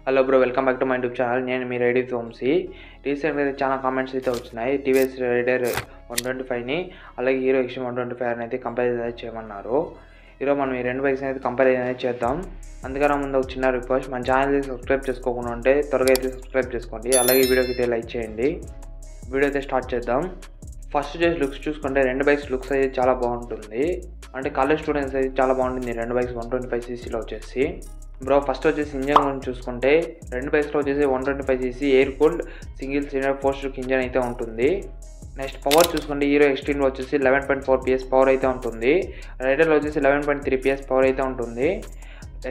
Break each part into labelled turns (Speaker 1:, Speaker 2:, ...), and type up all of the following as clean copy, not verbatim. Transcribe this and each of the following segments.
Speaker 1: Hello bro, welcome back to my YouTube channel. నేను మీ rowdy Vamsi. రీసెంట్గా అయితే చాలా కామెంట్స్ అయితే వచ్చినాయి. టీవీఎస్ రైడర్ 125ని అలాగే హీరో ఎక్స్ట్రీమ్ 125 అయితే కంపారిజన్ అయితే చేయమన్నారు. ఈరోజు మనం ఈ రెండు బైక్స్ అయితే కంపారిజన్ అయితే చేద్దాం. అందుకని ముందు ఒక చిన్న రిక్వెస్ట్, మన ఛానల్ అయితే సబ్స్క్రైబ్ చేసుకోకుండా ఉంటే త్వరగా అయితే సబ్స్క్రైబ్ చేసుకోండి. అలాగే వీడియోకి అయితే లైక్ చేయండి. వీడియో అయితే స్టార్ట్ చేద్దాం. ఫస్ట్ చేసి లుక్స్ చూసుకుంటే రెండు బైక్స్ లుక్స్ అయితే చాలా బాగుంటుంది. అంటే కాలేజ్ స్టూడెంట్స్ అయితే చాలా బాగుంటుంది రెండు బైక్స్ 125cc వచ్చేసి. బ్రో ఫస్ట్ వచ్చేసి ఇంజన్ గురించి చూసుకుంటే రెండు బైక్స్లో వచ్చేసి 125cc air cooled single cylinder 4-stroke engine అయితే ఉంటుంది. నెక్స్ట్ పవర్ చూసుకుంటే హీరో ఎక్స్ట్రీమ్లో వచ్చేసి 11.4 PS పవర్ అయితే ఉంటుంది. రైడర్లో వచ్చేసి 11.3 PS పవర్ అయితే ఉంటుంది.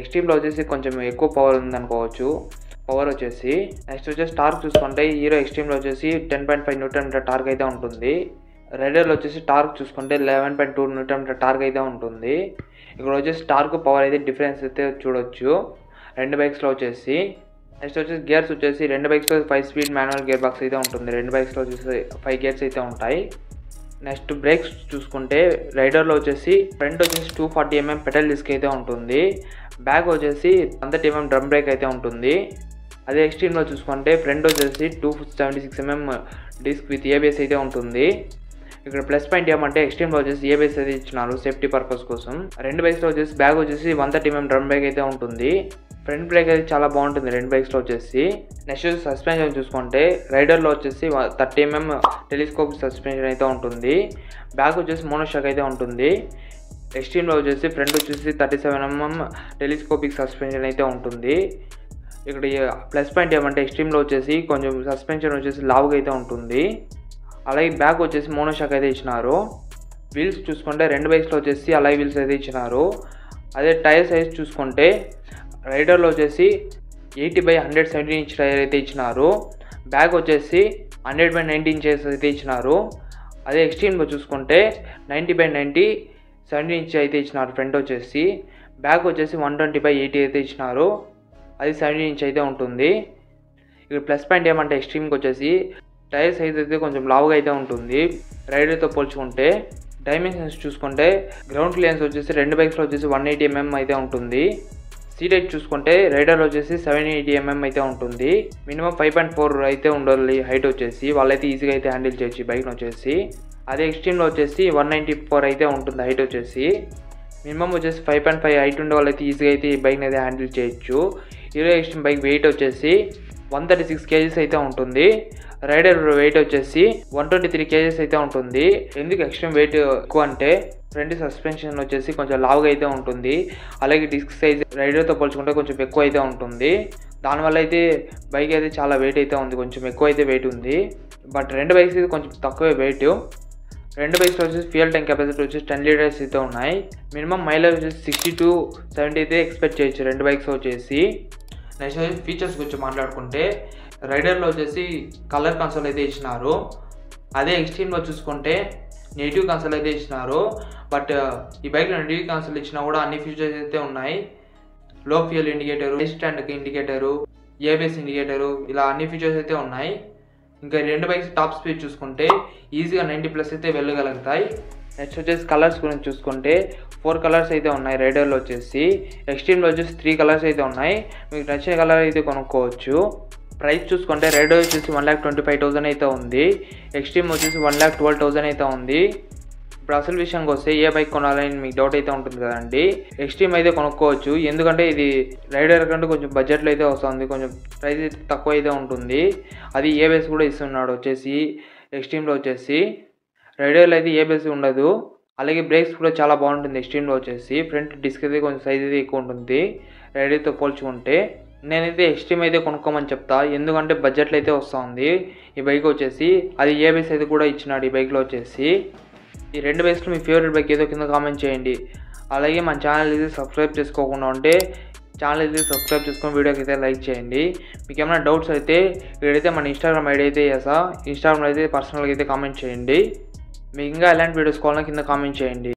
Speaker 1: ఎక్స్ట్రీమ్లో వచ్చేసి కొంచెం ఎక్కువ పవర్ ఉందనుకోవచ్చు పవర్ వచ్చేసి. నెక్స్ట్ వచ్చేసి టార్క్ చూసుకుంటే హీరో ఎక్స్ట్రీమ్లో వచ్చేసి 10.5 Nm టార్క్ అయితే ఉంటుంది. రైడర్లో వచ్చేసి టార్క్ చూసుకుంటే 11.2 Nm టార్క్ అయితే ఉంటుంది. ఇక్కడ వచ్చేసి టార్క్ పవర్ అయితే డిఫరెన్స్ అయితే చూడొచ్చు రెండు బైక్స్లో వచ్చేసి. నెక్స్ట్ వచ్చేసి గేర్స్ వచ్చేసి రెండు బైక్స్లో 5 స్పీడ్ మాన్యువల్ గేర్ బాక్స్ అయితే ఉంటుంది. రెండు బైక్స్లో వచ్చేసి 5 గేర్స్ అయితే ఉంటాయి. నెక్స్ట్ బ్రేక్స్ చూసుకుంటే రైడర్లో వచ్చేసి ఫ్రంట్ వచ్చేసి 240 mm పెడల్ డిస్క్ అయితే ఉంటుంది. బ్యాక్ వచ్చేసి 130 mm డ్రమ్ బ్రేక్ అయితే ఉంటుంది. అదే ఎక్స్ట్రీమ్లో చూసుకుంటే ఫ్రంట్ వచ్చేసి 276 mm డిస్క్ విత్ ABS అయితే ఉంటుంది. ఇక్కడ ప్లస్ పాయింట్ ఏమంటే ఎక్స్ట్రీమ్లో వచ్చేసి ABS అయితే ఇచ్చినారు సేఫ్టీ పర్పస్ కోసం. రెండు బైక్స్లో వచ్చేసి బ్యాగ్ వచ్చేసి 130 mm డ్రమ్ బ్రేక్ అయితే ఉంటుంది. ఫ్రంట్ బ్రేక్ అయితే చాలా బాగుంటుంది రెండు బైక్స్లో వచ్చేసి. నెక్స్ట్ సస్పెన్షన్ చూసుకుంటే రైడర్లో వచ్చేసి 30 mm టెలిస్కోప్ సస్పెన్షన్ అయితే ఉంటుంది. బ్యాక్ వచ్చేసి మోనోషాక్ అయితే ఉంటుంది. ఎక్స్ట్రీమ్లో వచ్చేసి ఫ్రంట్ వచ్చేసి 37 mm టెలిస్కోపిక్ సస్పెన్షన్ అయితే ఉంటుంది. ఇక్కడ ప్లస్ పాయింట్ ఏమంటే ఎక్స్ట్రీమ్లో వచ్చేసి కొంచెం సస్పెన్షన్ వచ్చేసి లావుగా అయితే ఉంటుంది. అలాగే బ్యాక్ వచ్చేసి మోనోషాక్ అయితే ఇచ్చినారు. వీల్స్ చూసుకుంటే రెండు బైక్స్లో వచ్చేసి అలాగే వీల్స్ అయితే ఇచ్చినారు. అదే టైర్ సైజ్ చూసుకుంటే రైడర్లో వచ్చేసి 80/117 ఇంచ్ టైర్ అయితే ఇచ్చినారు. బ్యాక్ వచ్చేసి 100/90 ఇంచెస్ అయితే ఇచ్చినారు. అదే ఎక్స్ట్రీమ్లో చూసుకుంటే 90/90 17 ఇంచ్ అయితే ఇచ్చినారు ఫ్రంట్ వచ్చేసి. బ్యాక్ వచ్చేసి 120/80 అయితే ఇచ్చినారు. అది 17 ఇంచ్ అయితే ఉంటుంది. ఇక్కడ ప్లస్ పాయింట్ ఏమంటే ఎక్స్ట్రీమ్కి వచ్చేసి టైర్ సైజ్ అయితే కొంచెం లావుగా అయితే ఉంటుంది రైడర్తో పోల్చుకుంటే. డైమెన్షన్స్ చూసుకుంటే గ్రౌండ్ క్లియరెన్స్ వచ్చేసి రెండు బైక్స్లో వచ్చేసి 180 mm అయితే ఉంటుంది. సీట్ హైట్ చూసుకుంటే రైడర్లో వచ్చేసి 780 mm అయితే ఉంటుంది. మినిమం 5.4 అయితే ఉండాలి హైట్ వచ్చేసి. వాళ్ళైతే ఈజీగా అయితే హ్యాండిల్ చేయొచ్చు ఈ బైక్ని వచ్చేసి. అదే ఎక్స్ట్రీమ్లో వచ్చేసి 194 అయితే ఉంటుంది హైట్ వచ్చేసి. మినిమం వచ్చేసి 5.5 హైట్ ఉండే వాళ్ళైతే ఈజీగా అయితే ఈ బైక్ని అయితే హ్యాండిల్ చేయొచ్చు. హీరో ఎక్స్ట్రీమ్ బైక్ వెయిట్ వచ్చేసి 136 kgs అయితే ఉంటుంది. రైడర్ వెయిట్ వచ్చేసి 123 kgs అయితే ఉంటుంది. ఎందుకు ఎక్స్ట్రీమ్ వెయిట్ ఎక్కువ అంటే ఫ్రంట్ సస్పెన్షన్ వచ్చేసి కొంచెం లావుగా అయితే ఉంటుంది. అలాగే డిస్క్ సైజ్ రైడర్తో పోల్చుకుంటే కొంచెం ఎక్కువ అయితే ఉంటుంది. దానివల్ల అయితే బైక్ అయితే చాలా వెయిట్ అయితే ఉంది, కొంచెం ఎక్కువ అయితే వెయిట్ ఉంది. బట్ రెండు బైక్స్ అయితే కొంచెం తక్కువే వెయిట్. రెండు బైక్స్ వచ్చేసి ఫ్యూయల్ ట్యాంక్ కెపాసిటీ వచ్చేసి 10 లీటర్స్ అయితే ఉన్నాయి. మినిమం మైలేజ్ వచ్చేసి 60 to 70 అయితే ఎక్స్పెక్ట్ చేయొచ్చు రెండు బైక్స్ వచ్చేసి. నెక్స్ట్ ఫీచర్స్ గురించి మాట్లాడుకుంటే రైడర్లో వచ్చేసి కలర్ కన్సోల్ అయితే ఇచ్చినారు. అదే ఎక్స్ట్రీమ్లో చూసుకుంటే నెగిటివ్ కన్సోల్ అయితే ఇచ్చినారు. బట్ ఈ బైక్లో నెగిటివ్ కన్సోల్ ఇచ్చినా కూడా అన్ని ఫీచర్స్ అయితే ఉన్నాయి. లో fuel indicator, stand indicator, ABS indicator, ఇలా అన్ని ఫీచర్స్ అయితే ఉన్నాయి. ఇంకా రెండు బైక్స్ టాప్ స్పీడ్ చూసుకుంటే ఈజీగా 90+ అయితే వెళ్ళగలుగుతాయి. నెక్స్ట్ వచ్చేసి కలర్స్ గురించి చూసుకుంటే 4 కలర్స్ అయితే ఉన్నాయి రైడర్లో వచ్చేసి. ఎక్స్ట్రీమ్లో వచ్చేసి 3 కలర్స్ అయితే ఉన్నాయి. మీకు నచ్చిన కలర్ అయితే కొనుక్కోవచ్చు. ప్రైస్ చూసుకుంటే రైడర్ వచ్చేసి 1,25,000 అయితే ఉంది. ఎక్స్ట్రీమ్ వచ్చేసి 1,12,000 అయితే ఉంది. ఇప్పుడు అసలు విషయానికి వస్తే ఏ బైక్ కొనాలని మీకు డౌట్ అయితే ఉంటుంది కదండి. ఎక్స్ట్రీమ్ అయితే కొనుక్కోవచ్చు, ఎందుకంటే ఇది రైడర్ కంటే కొంచెం బడ్జెట్లో అయితే వస్తుంది, కొంచెం ప్రైస్ అయితే తక్కువ అయితే ఉంటుంది. అది ABS కూడా ఇస్తున్నాడు వచ్చేసి ఎక్స్ట్రీమ్లో వచ్చేసి. రైడర్లో అయితే ABS ఉండదు. అలాగే బ్రేక్స్ కూడా చాలా బాగుంటుంది ఎక్స్ట్రీమ్లో వచ్చేసి. ఫ్రంట్ డిస్క్ అయితే కొంచెం సైజ్ అయితే ఎక్కువ ఉంటుంది రైడర్తో పోల్చుకుంటే. నేనైతే ఎక్స్ట్రీమ్ అయితే కొనుక్కోమని చెప్తా, ఎందుకంటే బడ్జెట్లో అయితే వస్తుంది ఈ బైక్ వచ్చేసి. అది ABS అయితే కూడా ఇచ్చినాడు ఈ బైక్లో వచ్చేసి. ఈ రెండు బైక్స్లో మీ ఫేవరెట్ బైక్ ఏదో కింద కామెంట్ చేయండి. అలాగే మన ఛానల్ అయితే సబ్స్క్రైబ్ చేసుకోకుండా ఉంటే ఛానల్ అయితే సబ్స్క్రైబ్ చేసుకొని వీడియోకి అయితే లైక్ చేయండి. మీకు ఏమైనా డౌట్స్ అయితే ఇక్కడైతే మన ఇన్స్టాగ్రామ్ ఐడి అయితే ఇన్స్టాగ్రామ్లో అయితే పర్సనల్గా అయితే కామెంట్ చేయండి. మీకు ఇంకా ఎలాంటి వీడియోస్ కావాలన్నా కింద కామెంట్ చేయండి.